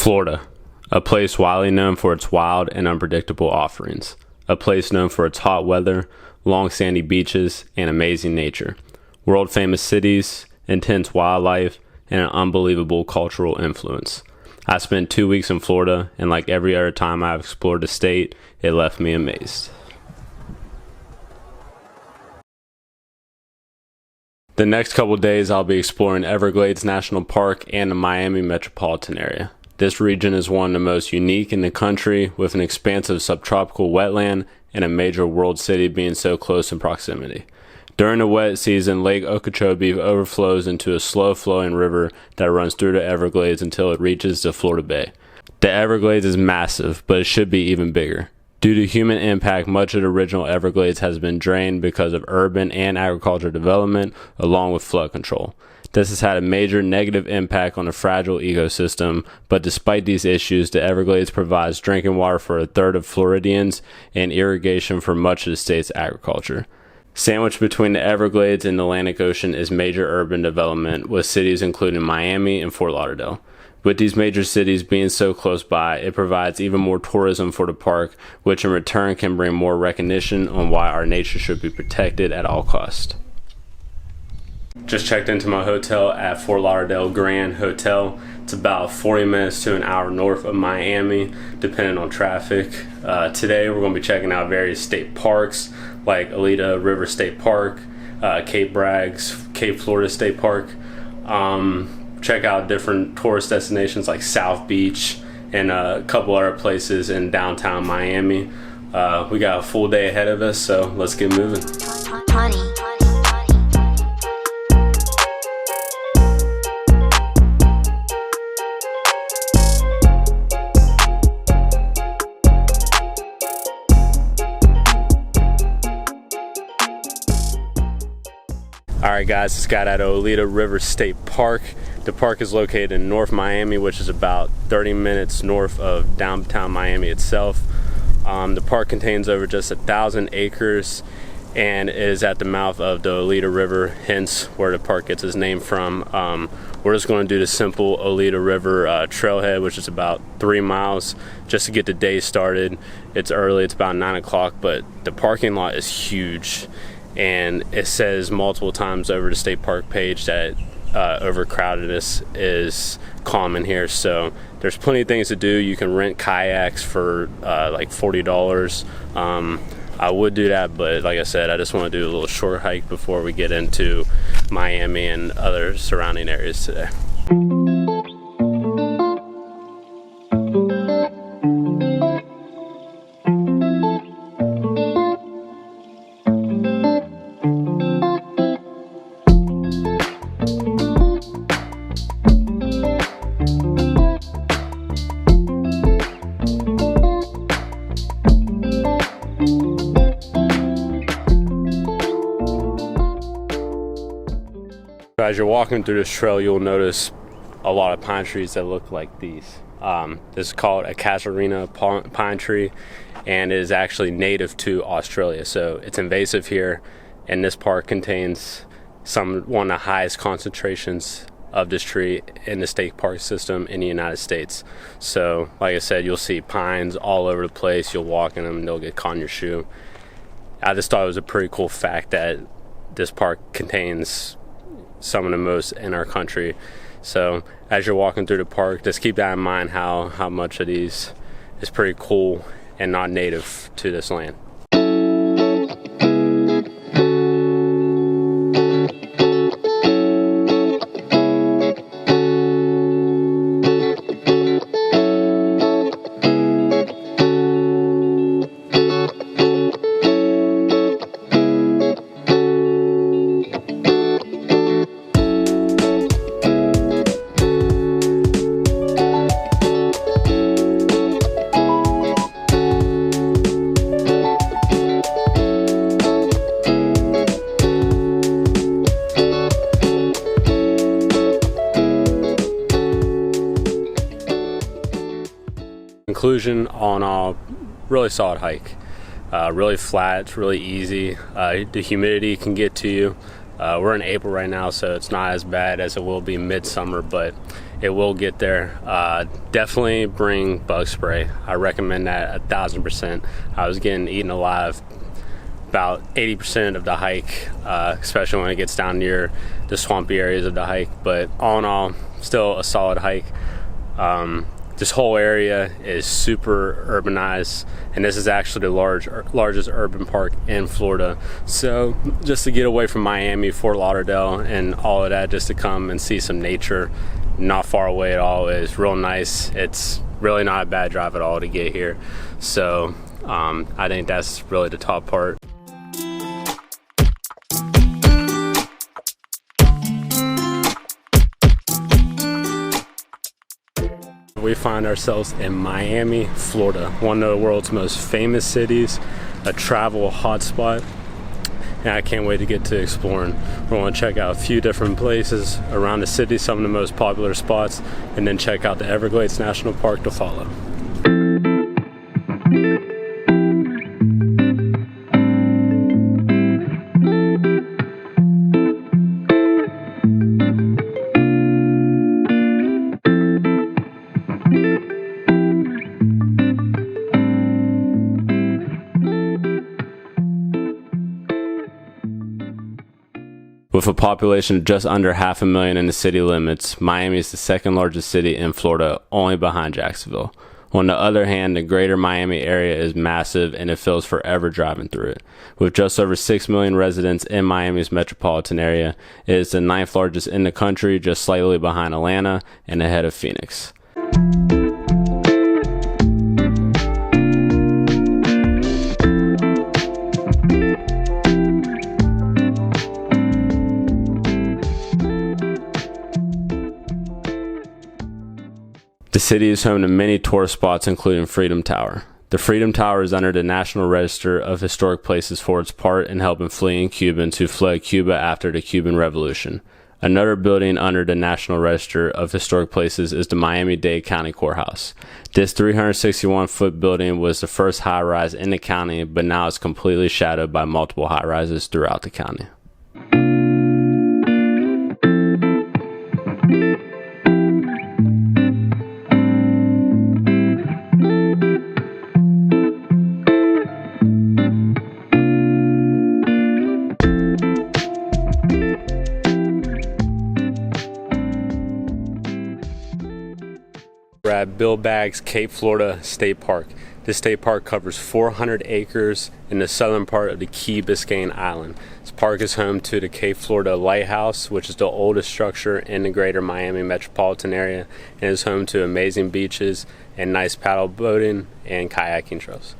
Florida, a place widely known for its wild and unpredictable offerings, a place known for its hot weather, long sandy beaches, and amazing nature, world-famous cities, intense wildlife, and an unbelievable cultural influence. I spent 2 weeks in Florida, and like every other time I've explored the state, it left me amazed. The next couple of days I'll be exploring Everglades National Park and the Miami metropolitan area. This region is one of the most unique in the country, with an expansive subtropical wetland and a major world city being so close in proximity. During the wet season, Lake Okeechobee overflows into a slow-flowing river that runs through the Everglades until it reaches the Florida Bay. The Everglades is massive, but it should be even bigger. Due to human impact, much of the original Everglades has been drained because of urban and agricultural development, along with flood control. This has had a major negative impact on the fragile ecosystem, but despite these issues, the Everglades provides drinking water for a third of Floridians and irrigation for much of the state's agriculture. Sandwiched between the Everglades and the Atlantic Ocean is major urban development, with cities including Miami and Fort Lauderdale. With these major cities being so close by, it provides even more tourism for the park, which in return can bring more recognition on why our nature should be protected at all costs. Just checked into my hotel at Fort Lauderdale Grand Hotel. It's about 40 minutes to an hour north of Miami, depending on traffic. Today we're going to be checking out various state parks like Alita River State Park, Cape Braggs, Cape Florida State Park. Check out different tourist destinations like South Beach and a couple other places in downtown Miami. We got a full day ahead of us, so let's get moving. Alright guys, just got out of Alita River State Park. The park is located in North Miami, which is about 30 minutes north of downtown Miami itself. The park contains over just 1,000 acres and is at the mouth of the Alita River, hence where the park gets its name from. We're just going to do the simple Alita River trailhead, which is about 3 miles, just to get the day started. It's early, it's about 9 o'clock, but the parking lot is huge. And it says multiple times over the state park page that overcrowdedness is common here. So there's plenty of things to do. You can rent kayaks for like $40. I would do that, but like I said, I just want to do a little short hike before we get into Miami and other surrounding areas today. As you're walking through this trail, you'll notice a lot of pine trees that look like these. This is called a casuarina pine tree, and it is actually native to Australia. So it's invasive here, and this park contains one of the highest concentrations of this tree in the state park system in the United States. So like I said, you'll see pines all over the place. You'll walk in them and they'll get caught in your shoe. I just thought it was a pretty cool fact that this park contains some of the most in our country. So as you're walking through the park, just keep that in mind, how much of these is pretty cool and not native to this land. Conclusion, all in all, really solid hike. Really flat, it's really easy. The humidity can get to you, We're in April right now, so it's not as bad as it will be midsummer, but it will get there. Definitely bring bug spray. I recommend that 1,000%. I was getting eaten alive about 80% of the hike, especially when it gets down near the swampy areas of the hike. But all in all, still a solid hike. This whole area is super urbanized, and this is actually the largest urban park in Florida. So just to get away from Miami, Fort Lauderdale, and all of that, just to come and see some nature, not far away at all, is real nice. It's really not a bad drive at all to get here. So I think that's really the top part. We find ourselves in Miami, Florida, one of the world's most famous cities, a travel hotspot, and I can't wait to get to exploring. We're going to check out a few different places around the city, some of the most popular spots, and then check out the Everglades National Park to follow. With a population of just under 500,000 in the city limits, Miami is the second largest city in Florida, only behind Jacksonville. On the other hand, the greater Miami area is massive and it feels forever driving through it. With just over 6 million residents in Miami's metropolitan area, it is the 9th largest in the country, just slightly behind Atlanta and ahead of Phoenix. The city is home to many tourist spots, including Freedom Tower. The Freedom Tower is under the National Register of Historic Places for its part in helping fleeing Cubans who fled Cuba after the Cuban Revolution. Another building under the National Register of Historic Places is the Miami-Dade County Courthouse. This 361-foot building was the first high-rise in the county, but now it's completely shadowed by multiple high-rises throughout the county. We're at Bill Baggs Cape Florida State Park. This state park covers 400 acres in the southern part of the Key Biscayne Island. This park is home to the Cape Florida Lighthouse, which is the oldest structure in the greater Miami metropolitan area, and is home to amazing beaches and nice paddle boating and kayaking trails.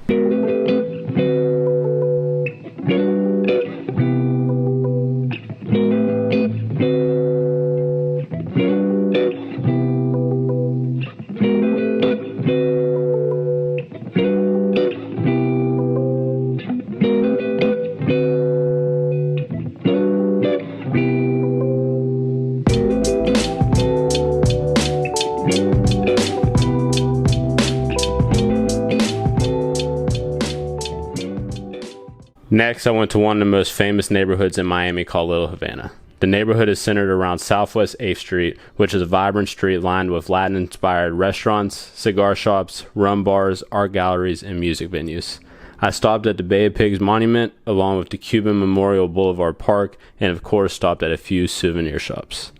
Next, I went to one of the most famous neighborhoods in Miami called Little Havana. The neighborhood is centered around Southwest 8th Street, which is a vibrant street lined with Latin-inspired restaurants, cigar shops, rum bars, art galleries, and music venues. I stopped at the Bay of Pigs Monument, along with the Cuban Memorial Boulevard Park, and of course stopped at a few souvenir shops.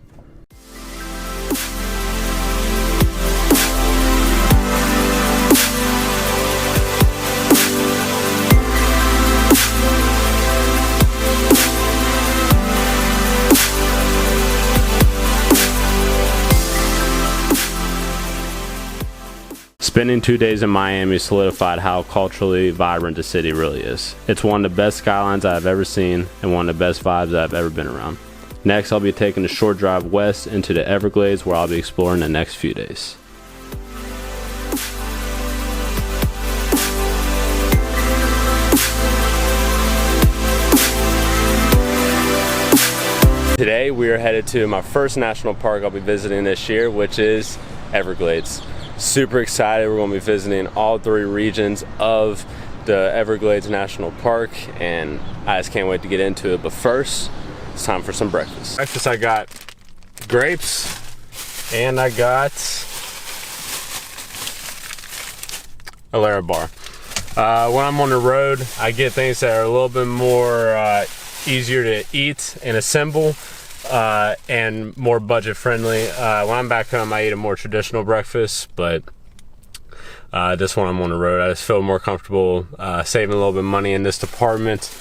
Spending 2 days in Miami solidified how culturally vibrant the city really is. It's one of the best skylines I've ever seen and one of the best vibes I've ever been around. Next, I'll be taking a short drive west into the Everglades, where I'll be exploring the next few days. Today we are headed to my first national park I'll be visiting this year, which is Everglades. Super excited. We're going to be visiting all 3 regions of the Everglades National Park, and I just can't wait to get into it. But first, it's time for some breakfast. Breakfast, I got grapes and I got a Lara bar. When I'm on the road, I get things that are a little bit more easier to eat and assemble and more budget friendly. When I'm back home, I eat a more traditional breakfast, but this one I'm on the road, I just feel more comfortable saving a little bit of money in this department.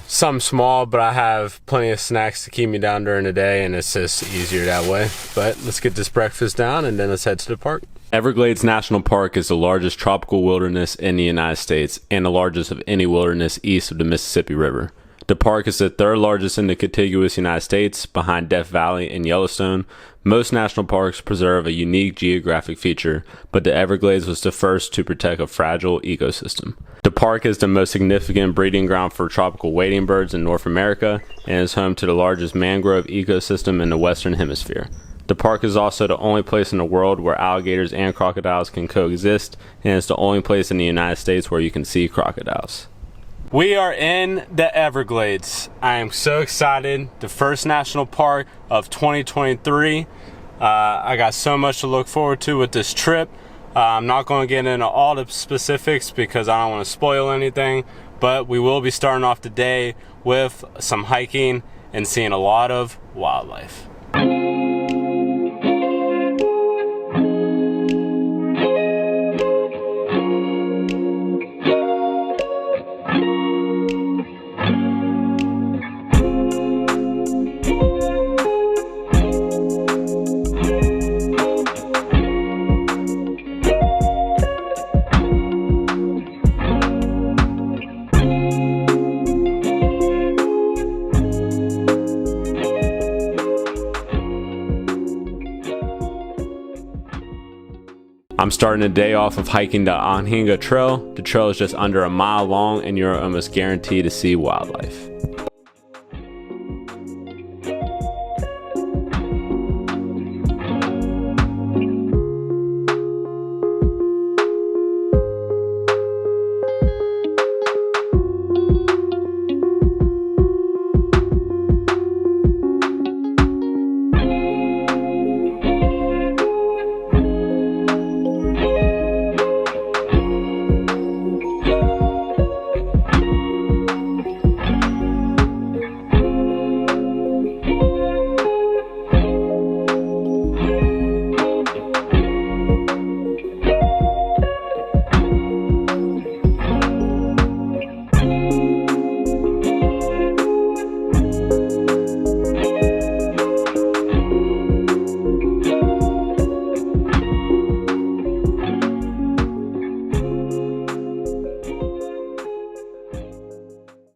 Something small, but I have plenty of snacks to keep me down during the day, and it's just easier that way. But let's get this breakfast down and then let's head to the park. Everglades National Park is the largest tropical wilderness in the United States and the largest of any wilderness east of the Mississippi River. The park is the third largest in the contiguous United States, behind Death Valley and Yellowstone. Most national parks preserve a unique geographic feature, but the Everglades was the first to protect a fragile ecosystem. The park is the most significant breeding ground for tropical wading birds in North America and is home to the largest mangrove ecosystem in the Western Hemisphere. The park is also the only place in the world where alligators and crocodiles can coexist, and it's the only place in the United States where you can see crocodiles. We are in the Everglades. I am so excited. The first national park of 2023. I got so much to look forward to with this trip. I'm not going to get into all the specifics because I don't want to spoil anything, but we will be starting off the day with some hiking and seeing a lot of wildlife. I'm starting the day off of hiking the Anhinga Trail. The trail is just under a mile long and you're almost guaranteed to see wildlife.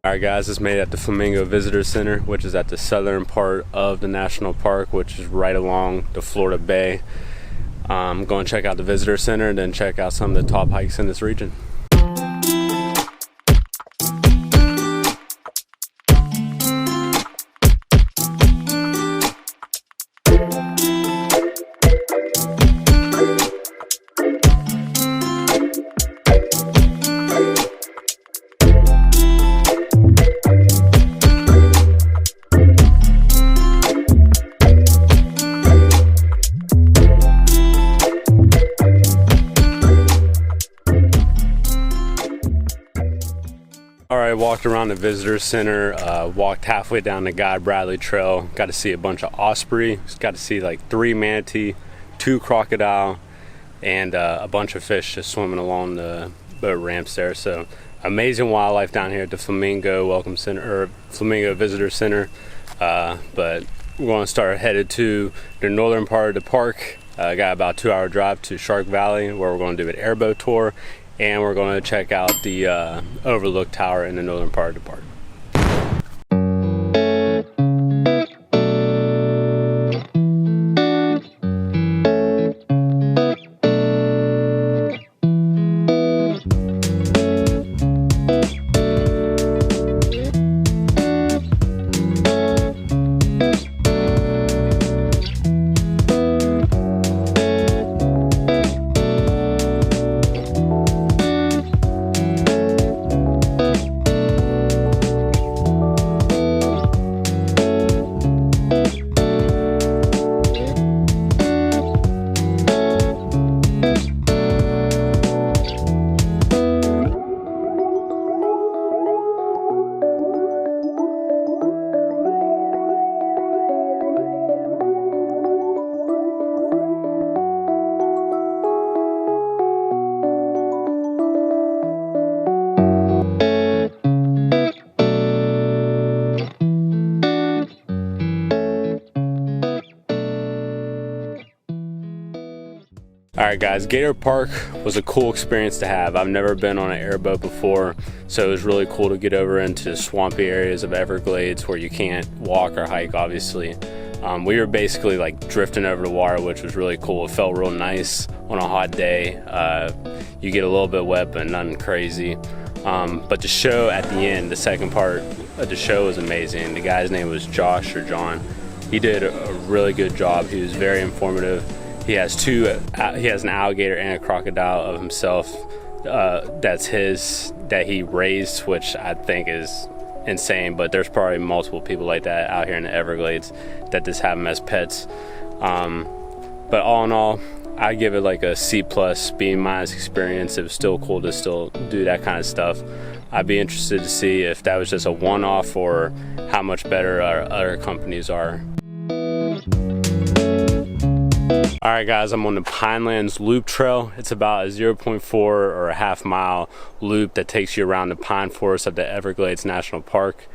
Alright guys, just made it at the Flamingo Visitor Center, which is at the southern part of the national park, which is right along the Florida Bay. I'm going to check out the Visitor Center and then check out some of the top hikes in this region. Alright, walked around the visitor center, walked halfway down the Guy Bradley Trail, got to see a bunch of osprey, got to see like 3 manatee, 2 crocodile, and a bunch of fish just swimming along the boat ramps there. So amazing wildlife down here at the Flamingo Welcome Center, or Flamingo Visitor Center. But we're going to start headed to the northern part of the park. Got about a 2-hour drive to Shark Valley, where we're going to do an airboat tour. And we're going to check out the overlook tower in the northern part of the park. Alright guys, Gator Park was a cool experience to have. I've never been on an airboat before, so it was really cool to get over into the swampy areas of Everglades where you can't walk or hike, obviously. We were basically like drifting over the water, which was really cool. It felt real nice on a hot day. You get a little bit wet, but nothing crazy. But the show at the end, the second part of the show was amazing. The guy's name was Josh or John. He did a really good job. He was very informative. He has an alligator and a crocodile of himself that he raised, which I think is insane, but there's probably multiple people like that out here in the Everglades that just have them as pets. But all in all, I give it like a C+, B- experience. It was still cool to still do that kind of stuff. I'd be interested to see if that was just a one-off or how much better our other companies are. Alright guys, I'm on the Pinelands Loop Trail. It's about a 0.4 or a half mile loop that takes you around the pine forest of the Everglades National Park.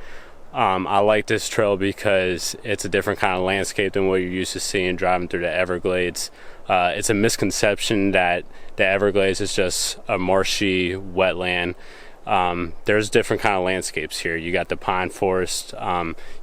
I like this trail because it's a different kind of landscape than what you're used to seeing driving through the Everglades. It's a misconception that the Everglades is just a marshy wetland. There's different kind of landscapes here. You got the pine forest,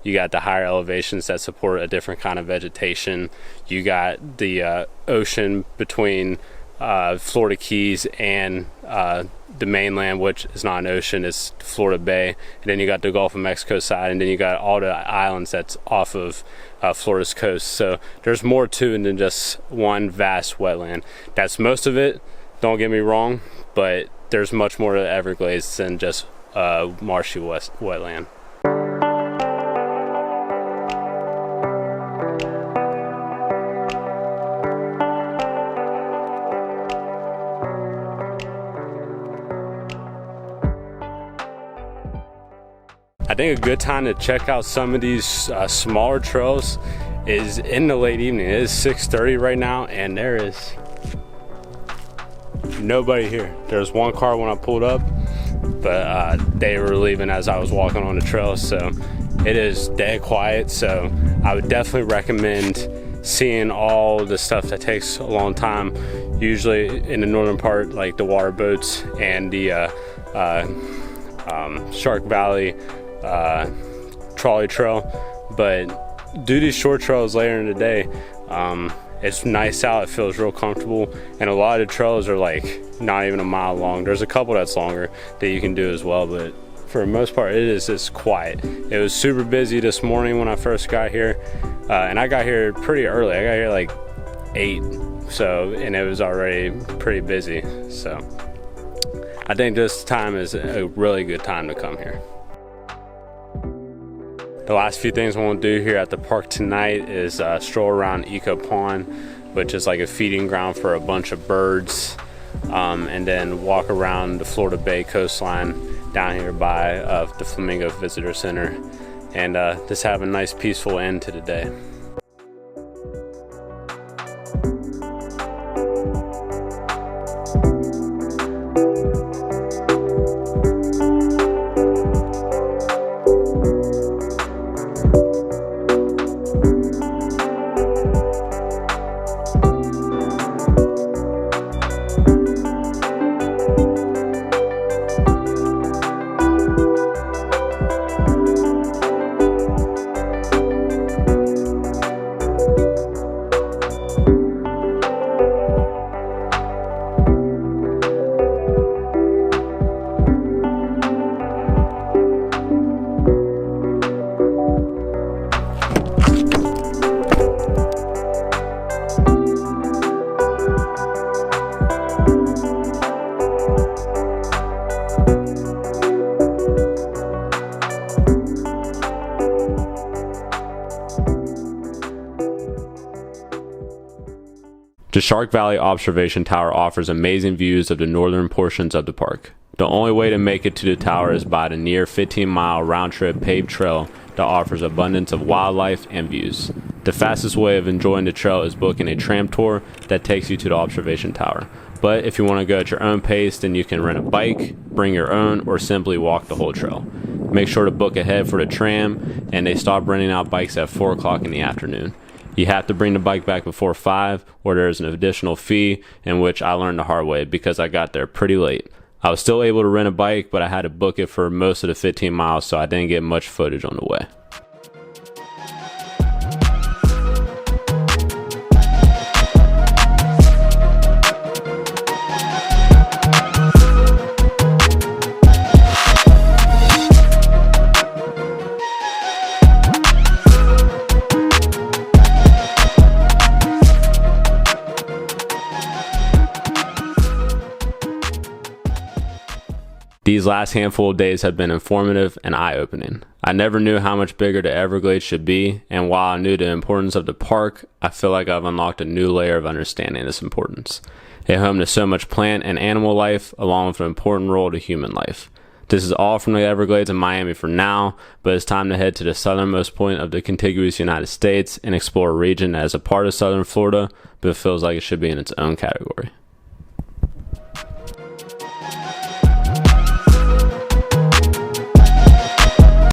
you got the higher elevations that support a different kind of vegetation. You got the ocean between Florida Keys and the mainland, which is not an ocean, it's Florida Bay. And then you got the Gulf of Mexico side, and then you got all the islands that's off of Florida's coast. So there's more to it than just one vast wetland. That's most of it, don't get me wrong, but there's much more to the Everglades than just marshy wetland. I think a good time to check out some of these smaller trails is in the late evening. It is 6:30 right now, and there is nobody here. There's one car when I pulled up, but they were leaving as I was walking on the trail, so it is dead quiet. So I would definitely recommend seeing all the stuff that takes a long time, usually in the northern part, like the water boats and the Shark Valley trolley trail. But do these short trails later in the day. It's nice out, it feels real comfortable, and a lot of the trails are like not even a mile long. There's a couple that's longer that you can do as well, but for the most part it is just quiet. It was super busy this morning when I first got here, and I got here pretty early. I got here like 8, and it was already pretty busy. So I think this time is a really good time to come here. The last few things I want to do here at the park tonight is stroll around Eco Pond, which is like a feeding ground for a bunch of birds, and then walk around the Florida Bay coastline down here by the Flamingo Visitor Center, and just have a nice peaceful end to the day. The Shark Valley Observation Tower offers amazing views of the northern portions of the park. The only way to make it to the tower is by the near 15-mile round-trip paved trail that offers abundance of wildlife and views. The fastest way of enjoying the trail is booking a tram tour that takes you to the observation tower. But if you want to go at your own pace, then you can rent a bike, bring your own, or simply walk the whole trail. Make sure to book ahead for the tram, and they stop renting out bikes at 4 o'clock in the afternoon. You have to bring the bike back before 5 or there's an additional fee, in which I learned the hard way because I got there pretty late. I was still able to rent a bike, but I had to book it for most of the 15 miles, so I didn't get much footage on the way. These last handful of days have been informative and eye-opening. I never knew how much bigger the Everglades should be, and while I knew the importance of the park, I feel like I've unlocked a new layer of understanding this importance. It home to so much plant and animal life, along with an important role to human life. This is all from the Everglades in Miami for now, but it's time to head to the southernmost point of the contiguous United States and explore a region that is a part of southern Florida, but it feels like it should be in its own category.